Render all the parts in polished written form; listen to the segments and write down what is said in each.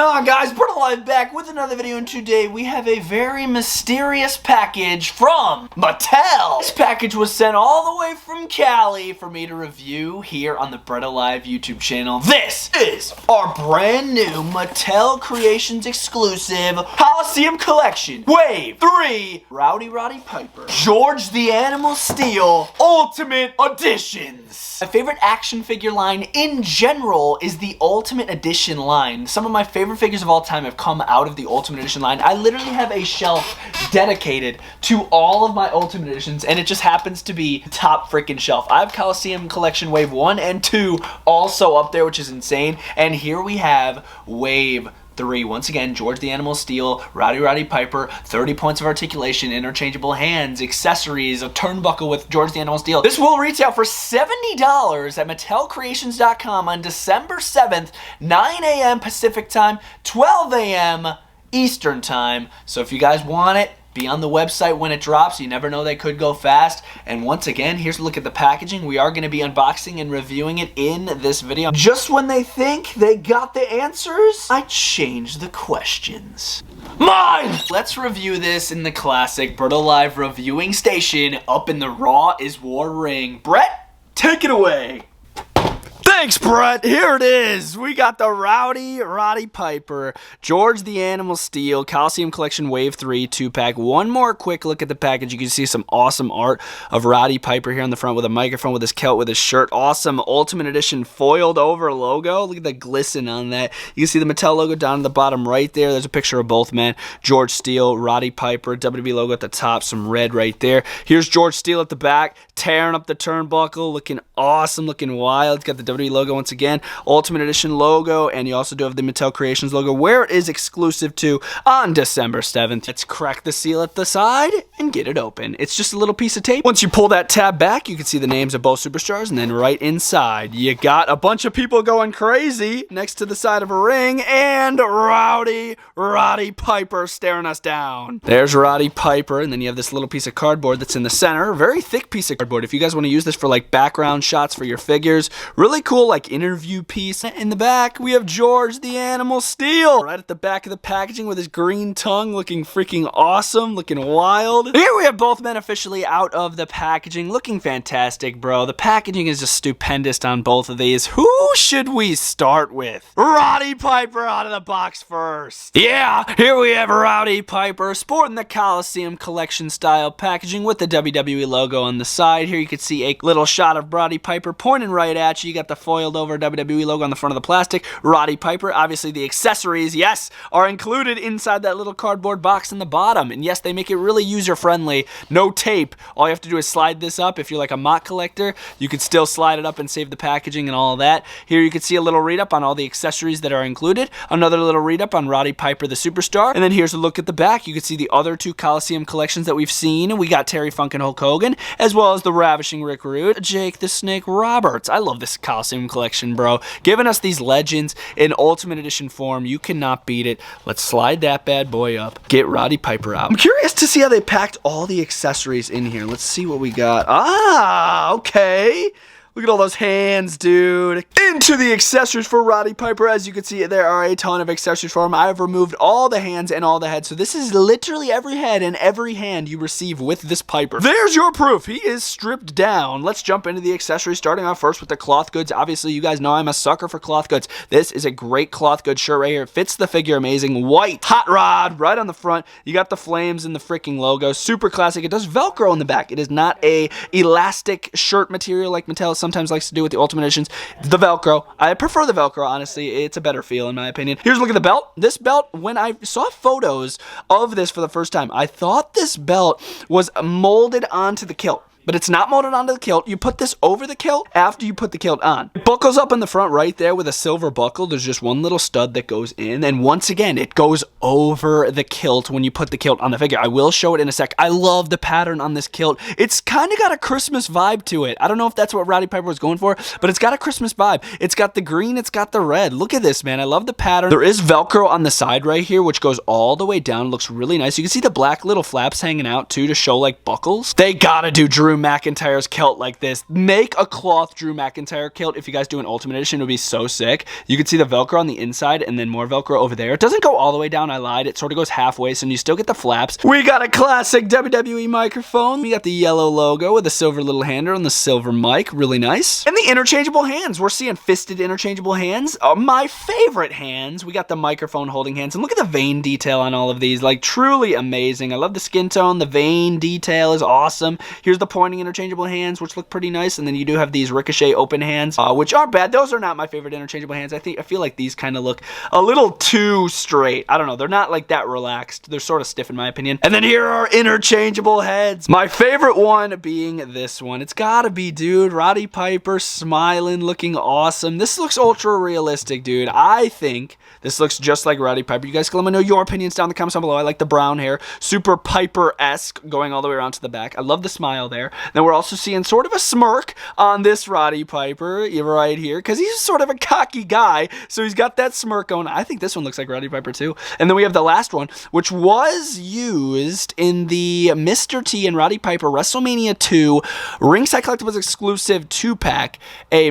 going on, guys? Bretto Live back with another video, and today we have a very mysterious package from Mattel. This package was sent all the way from Cali for me to review here on the Bretto Live YouTube channel. This is our brand new Mattel Creations exclusive Coliseum Collection Wave 3 Roddy Piper George the Animal Steele Ultimate Editions. My favorite action figure line in general is the Ultimate Edition line. Some of my favorite figures of all time have come out of the Ultimate Edition line. I literally have a shelf dedicated to all of my Ultimate Editions, and it just happens to be the top freaking shelf. I have Coliseum Collection Wave 1 and 2 also up there, which is insane. And here we have Wave 3. Once again, George the Animal Steele, Roddy Piper, 30 points of articulation, interchangeable hands, accessories, a turnbuckle with George the Animal Steele. This will retail for $70 at MattelCreations.com on December 7th, 9 a.m. Pacific time, 12 a.m. Eastern time. So if you guys want it, be on the website when it drops. You never know, they could go fast. And once again, here's a look at the packaging. We are going to be unboxing and reviewing it in this video. Just when they think they got the answers, I change the questions. Mine! Let's review this in the classic Bretto Live reviewing station up in the Raw is War ring. Brett, take it away. Thanks, Brett. Here it is. We got the Roddy Piper, George the Animal Steele, Coliseum Collection Wave 3 2-pack. One more quick look at the package. You can see some awesome art of Roddy Piper here on the front with a microphone, with his kilt, with his shirt. Awesome Ultimate Edition foiled over logo. Look at the glisten on that. You can see the Mattel logo down at the bottom right there. There's a picture of both men. George Steele, Roddy Piper, WWE logo at the top, some red right there. Here's George Steele at the back, tearing up the turnbuckle, looking awesome, looking wild. It's got the WWE logo once again, Ultimate Edition logo, and you also do have the Mattel Creations logo, where it is exclusive to on December 7th. Let's crack the seal at the side and get it open. It's just a little piece of tape. Once you pull that tab back, you can see the names of both superstars, and then right inside, you got a bunch of people going crazy next to the side of a ring, and Roddy Piper staring us down. There's Roddy Piper, and then you have this little piece of cardboard that's in the center. A very thick piece of cardboard. If you guys want to use this for like background shots for your figures, really cool like interview piece. In the back, we have George the Animal Steele right at the back of the packaging with his green tongue, looking freaking awesome, looking wild. Here we have both men officially out of the packaging, looking fantastic, bro. The packaging is just stupendous on both of these. Who should we start with? Roddy Piper out of the box first. Yeah, here we have Roddy Piper sporting the Coliseum Collection style packaging with the WWE logo on the side. Here you can see a little shot of Roddy Piper pointing right at you. You got the foiled over WWE logo on the front of the plastic. Roddy Piper, obviously the accessories, yes, are included inside that little cardboard box in the bottom. And yes, they make it really user-friendly. No tape. All you have to do is slide this up. If you're like a mock collector, you can still slide it up and save the packaging and all of that. Here you can see a little read-up on all the accessories that are included. Another little read-up on Roddy Piper, the superstar. And then here's a look at the back. You can see the other two Coliseum collections that we've seen. We got Terry Funk and Hulk Hogan, as well as the Ravishing Rick Rude, Jake the Snake Roberts. I love this Coliseum collection, bro. Giving us these legends in Ultimate Edition form. You cannot beat it. Let's slide that bad boy up. Get Roddy Piper out. I'm curious to see how they packed all the accessories in here. Let's see what we got. Ah, okay. Look at all those hands, dude. Into the accessories for Roddy Piper. As you can see, there are a ton of accessories for him. I have removed all the hands and all the heads. So this is literally every head and every hand you receive with this Piper. There's your proof. He is stripped down. Let's jump into the accessories, starting off first with the cloth goods. Obviously, you guys know I'm a sucker for cloth goods. This is a great cloth goods shirt right here. It fits the figure amazing. White hot rod right on the front. You got the flames and the freaking logo. Super classic. It does Velcro in the back. It is not a elastic shirt material like Mattel sometimes likes to do with the Ultimate Editions. The Velcro. I prefer the Velcro, honestly. It's a better feel, in my opinion. Here's a look at the belt. This belt, when I saw photos of this for the first time, I thought this belt was molded onto the kilt. But it's not molded onto the kilt. You put this over the kilt after you put the kilt on. It buckles up in the front right there with a silver buckle. There's just one little stud that goes in. And once again, it goes over the kilt when you put the kilt on the figure. I will show it in a sec. I love the pattern on this kilt. It's kind of got a Christmas vibe to it. I don't know if that's what Roddy Piper was going for, but it's got a Christmas vibe. It's got the green. It's got the red. Look at this, man. I love the pattern. There is Velcro on the side right here, which goes all the way down. It looks really nice. You can see the black little flaps hanging out, too, to show, like, buckles. They gotta do Drew Drew McIntyre's kilt like this. Make a cloth Drew McIntyre kilt. If you guys do an Ultimate Edition, it would be so sick. You can see the Velcro on the inside and then more Velcro over there. It doesn't go all the way down, I lied. It sort of goes halfway, so you still get the flaps. We got a classic WWE microphone. We got the yellow logo with a silver little hander on the silver mic. Really nice. And the interchangeable hands. We're seeing fisted interchangeable hands. My favorite hands. We got the microphone holding hands. And look at the vein detail on all of these. Like, truly amazing. I love the skin tone. The vein detail is awesome. Here's the pointing interchangeable hands, which look pretty nice. And then you do have these ricochet open hands, which aren't bad. Those are not my favorite interchangeable hands. I feel like these kind of look a little too straight. I don't know. They're not like that relaxed. They're sort of stiff in my opinion. And then here are interchangeable heads. My favorite one being this one. It's gotta be, dude. Roddy Piper smiling, looking awesome. This looks ultra realistic, dude. I think this looks just like Roddy Piper. You guys can let me know your opinions down in the comments down below. I like the brown hair. Super Piper-esque going all the way around to the back. I love the smile there. Then we're also seeing sort of a smirk on this Roddy Piper right here because he's sort of a cocky guy. So he's got that smirk going. I think this one looks like Roddy Piper too. And then we have the last one, which was used in the Mr. T and Roddy Piper WrestleMania 2 Ringside Collectibles exclusive 2-pack a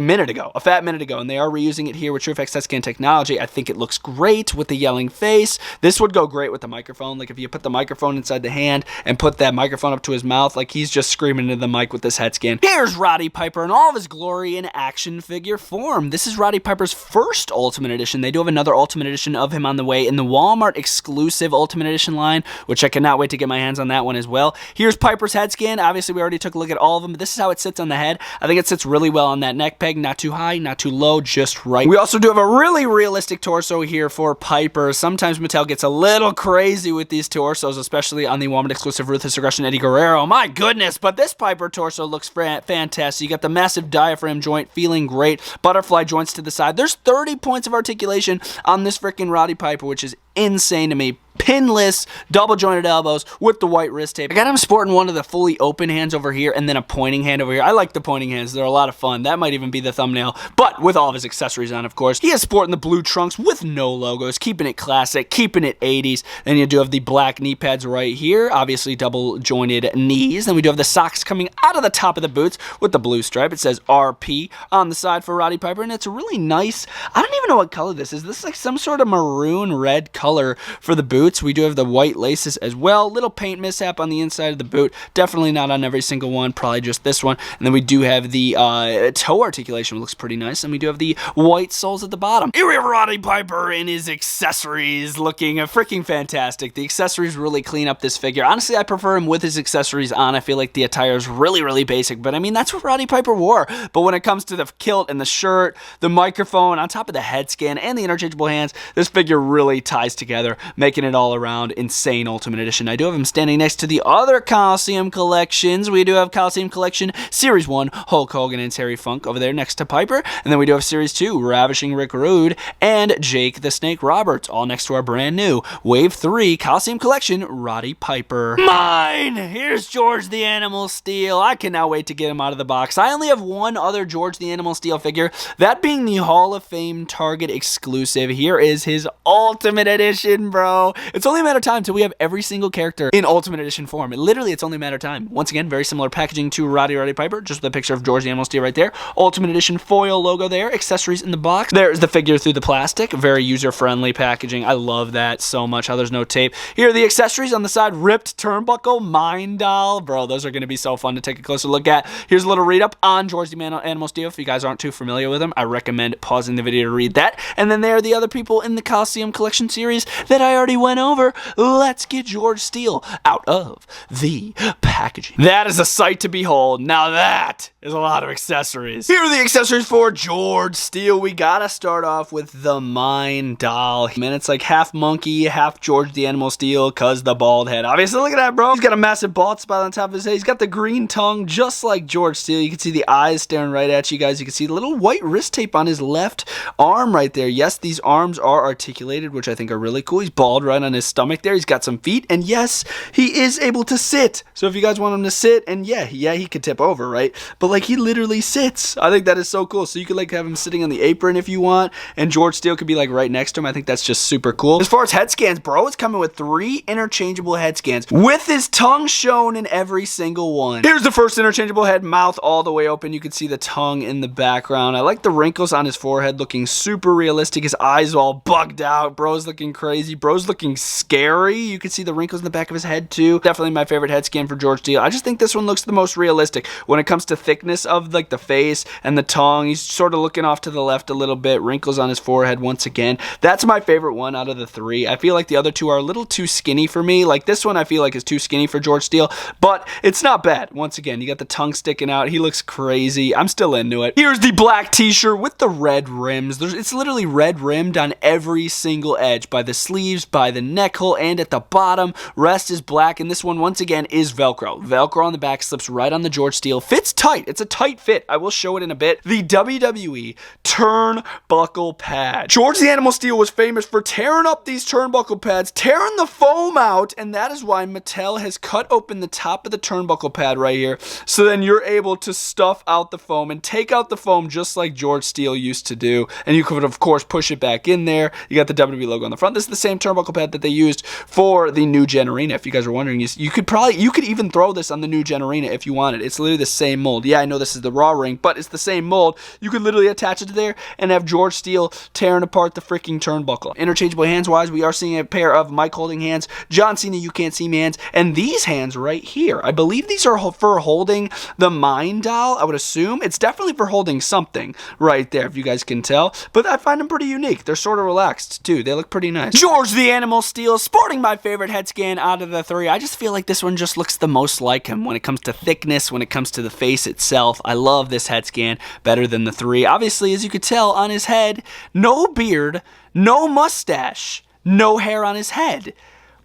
fat minute ago. And they are reusing it here with TrueFX test scan technology. I think it looks great with the yelling face. This would go great with the microphone. Like if you put the microphone inside the hand and put that microphone up to his mouth, like he's just screaming into the mic with this head scan. Here's Roddy Piper in all of his glory in action figure form. This is Roddy Piper's first Ultimate Edition. They do have another Ultimate Edition of him on the way in the Walmart exclusive Ultimate Edition line, which I cannot wait to get my hands on that one as well. Here's Piper's head scan. Obviously, we already took a look at all of them, but this is how it sits on the head. I think it sits really well on that neck peg. Not too high, not too low, just right. We also do have a really realistic torso here for Piper. Sometimes Mattel gets a little crazy with these torsos, especially on the Walmart exclusive Ruthless Aggression Eddie Guerrero. My goodness, but this Piper torso looks fantastic. You got the massive diaphragm joint, feeling great. Butterfly joints to the side. There's 30 points of articulation on this freaking Roddy Piper, which is insane to me. Pinless, double jointed elbows with the white wrist tape. I got him sporting one of the fully open hands over here and then a pointing hand over here. I like the pointing hands. They're a lot of fun. That might even be the thumbnail, but with all of his accessories on, of course. He is sporting the blue trunks with no logos, keeping it classic, keeping it 80s. Then you do have the black knee pads right here, obviously double jointed knees. Then we do have the socks coming out of the top of the boots with the blue stripe. It says RP on the side for Roddy Piper, and it's a really nice, I don't even know what color this is. This is like some sort of maroon red color for the boots. We do have the white laces as well. Little paint mishap on the inside of the boot. Definitely not on every single one. Probably just this one. And then we do have the toe articulation. Looks pretty nice. And we do have the white soles at the bottom. Here we have Roddy Piper in his accessories looking freaking fantastic. The accessories really clean up this figure. Honestly, I prefer him with his accessories on. I feel like the attire is really, really basic. But I mean, that's what Roddy Piper wore. But when it comes to the kilt and the shirt, the microphone, on top of the head scan and the interchangeable hands, this figure really ties together, making it all around insane Ultimate Edition. I do have him standing next to the other Coliseum collections. We do have Coliseum Collection Series 1, Hulk Hogan and Terry Funk over there next to Piper. And then we do have Series 2, Ravishing Rick Rude and Jake the Snake Roberts, all next to our brand new Wave 3 Coliseum Collection Roddy Piper. Mine! Here's George the Animal Steele. I cannot wait to get him out of the box. I only have one other George the Animal Steele figure, that being the Hall of Fame Target exclusive. Here is his Ultimate Edition, bro. It's only a matter of time until we have every single character in Ultimate Edition form. Literally, it's only a matter of time. Once again, very similar packaging to Roddy Piper, just with a picture of George the Animal Steele right there. Ultimate Edition foil logo there. Accessories in the box. There's the figure through the plastic. Very user-friendly packaging. I love that so much, how there's no tape. Here are the accessories on the side. Ripped turnbuckle, mine doll. Bro, those are going to be so fun to take a closer look at. Here's a little read-up on George the Animal Steele. If you guys aren't too familiar with him, I recommend pausing the video to read that. And then there are the other people in the Coliseum Collection series that I already went over. Let's get George Steele out of the packaging. That is a sight to behold. Now that is a lot of accessories. Here are the accessories for George Steele. We gotta start off with the mine doll. Man, it's like half monkey, half George the Animal Steele, cause the bald head. Obviously, look at that, bro. He's got a massive bald spot on top of his head. He's got the green tongue, just like George Steele. You can see the eyes staring right at you guys. You can see the little white wrist tape on his left arm right there. Yes, these arms are articulated, which I think are really cool. He's bald right on his stomach there. He's got some feet, and yes, he is able to sit. So if you guys want him to sit, and yeah, he could tip over, right? But like he literally sits. I think that is so cool. So you could like have him sitting on the apron if you want, and George Steele could be like right next to him. I think that's just super cool. As far as head scans, bro is coming with 3 interchangeable head scans with his tongue shown in every single one. Here's the first interchangeable head, mouth all the way open. You can see the tongue in the background. I like the wrinkles on his forehead looking super realistic. His eyes all bugged out. Bro's looking crazy. Bro's looking scary. You can see the wrinkles in the back of his head too. Definitely my favorite head scan for George Steele. I just think this one looks the most realistic when it comes to thickness of like the face and the tongue. He's sort of looking off to the left a little bit. Wrinkles on his forehead once again. That's my favorite one out of the 3. I feel like the other 2 are a little too skinny for me. Like this one I feel like is too skinny for George Steele, but it's not bad. Once again, you got the tongue sticking out. He looks crazy. I'm still into it. Here's the black t-shirt with the red rims. It's literally red rimmed on every single edge, by the sleeves, by the neck hole, and at the bottom. Rest is black, and this one once again is Velcro. Velcro on the back slips right on the George Steele. Fits tight. It's a tight fit. I will show it in a bit. The WWE turnbuckle pad. George the Animal Steele was famous for tearing up these turnbuckle pads, tearing the foam out, and that is why Mattel has cut open the top of the turnbuckle pad right here, so then you're able to stuff out the foam and take out the foam just like George Steele used to do, and you could of course push it back in there. You got the WWE logo on the front. This is the same turnbuckle pad that they used for the New Gen Arena. If you guys are wondering, you could even throw this on the New Gen Arena if you wanted. It's literally the same mold. Yeah, I know this is the Raw ring, but it's the same mold. You could literally attach it to there and have George Steele tearing apart the freaking turnbuckle. Interchangeable hands wise, we are seeing a pair of Mike holding hands, John Cena you can't see me hands, and these hands right here. I believe these are for holding the Mind Doll. I would assume it's definitely for holding something right there, if you guys can tell. But I find them pretty unique. They're sort of relaxed too. They look pretty nice. George the Animal Steele sporting my favorite head scan out of the 3. I just feel like this one just looks the most like him when it comes to thickness, when it comes to the face itself. I love this head scan better than the 3. Obviously, as you could tell on his head, no beard, no mustache, no hair on his head.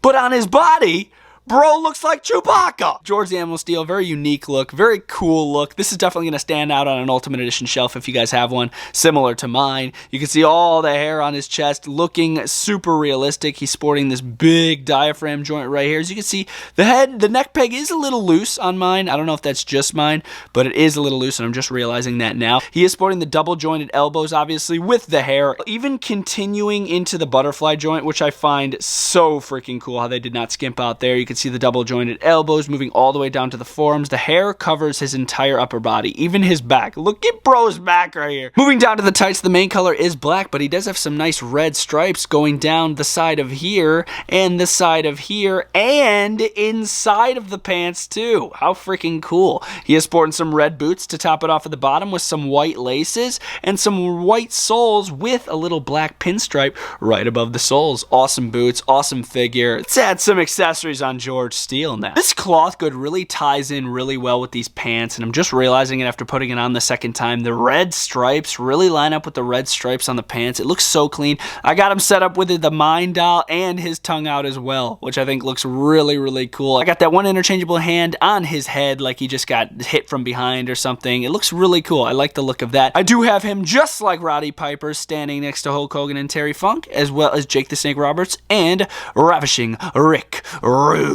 But on his body, bro looks like Chewbacca. George the Animal Steele, very unique look, very cool look. This is definitely going to stand out on an Ultimate Edition shelf if you guys have one similar to mine. You can see all the hair on his chest looking super realistic. He's sporting this big diaphragm joint right here. As you can see, the neck peg is a little loose on mine. I don't know if that's just mine, but it is a little loose, and I'm just realizing that now. He is sporting the double jointed elbows, obviously, with the hair, even continuing into the butterfly joint, which I find so freaking cool how they did not skimp out there. You can see the double jointed elbows moving all the way down to the forearms. The hair covers his entire upper body, even his back. Look at bro's back right here. Moving down to the tights, the main color is black, but he does have some nice red stripes going down the side of here and the side of here and inside of the pants too. How freaking cool. He is sporting some red boots to top it off at the bottom with some white laces and some white soles with a little black pinstripe right above the soles. Awesome boots, awesome figure. Let's add some accessories on George Steele now. This cloth good really ties in really well with these pants, and I'm just realizing it after putting it on the second time. The red stripes really line up with the red stripes on the pants. It looks so clean. I got him set up with the Mind Doll and his tongue out as well, which I think looks really, really cool. I got that one interchangeable hand on his head like he just got hit from behind or something. It looks really cool. I like the look of that. I do have him just like Roddy Piper standing next to Hulk Hogan and Terry Funk, as well as Jake the Snake Roberts and Ravishing Rick Rude.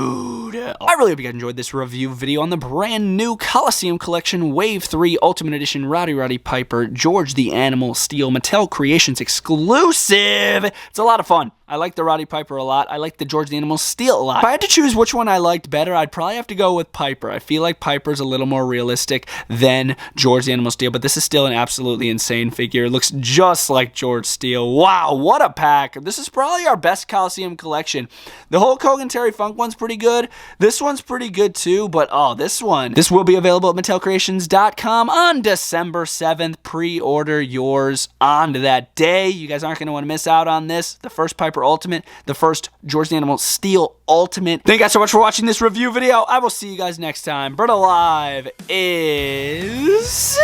I really hope you guys enjoyed this review video on the brand new Coliseum Collection Wave 3 Ultimate Edition Roddy Piper George the Animal Steele Mattel Creations exclusive. It's a lot of fun. I like the Roddy Piper a lot. I like the George the Animal Steele a lot. If I had to choose which one I liked better, I'd probably have to go with Piper. I feel like Piper's a little more realistic than George the Animal Steele, but this is still an absolutely insane figure. It looks just like George Steele. Wow, what a pack. This is probably our best Coliseum collection. The Hulk Hogan Terry Funk one's pretty good. This one's pretty good too, but this will be available at MattelCreations.com on December 7th. Pre-order yours on that day. You guys aren't going to want to miss out on this. The first Piper Ultimate, the first George the Animal Steele Ultimate. Thank you guys so much for watching this review video. I will see you guys next time. Bretto Live is...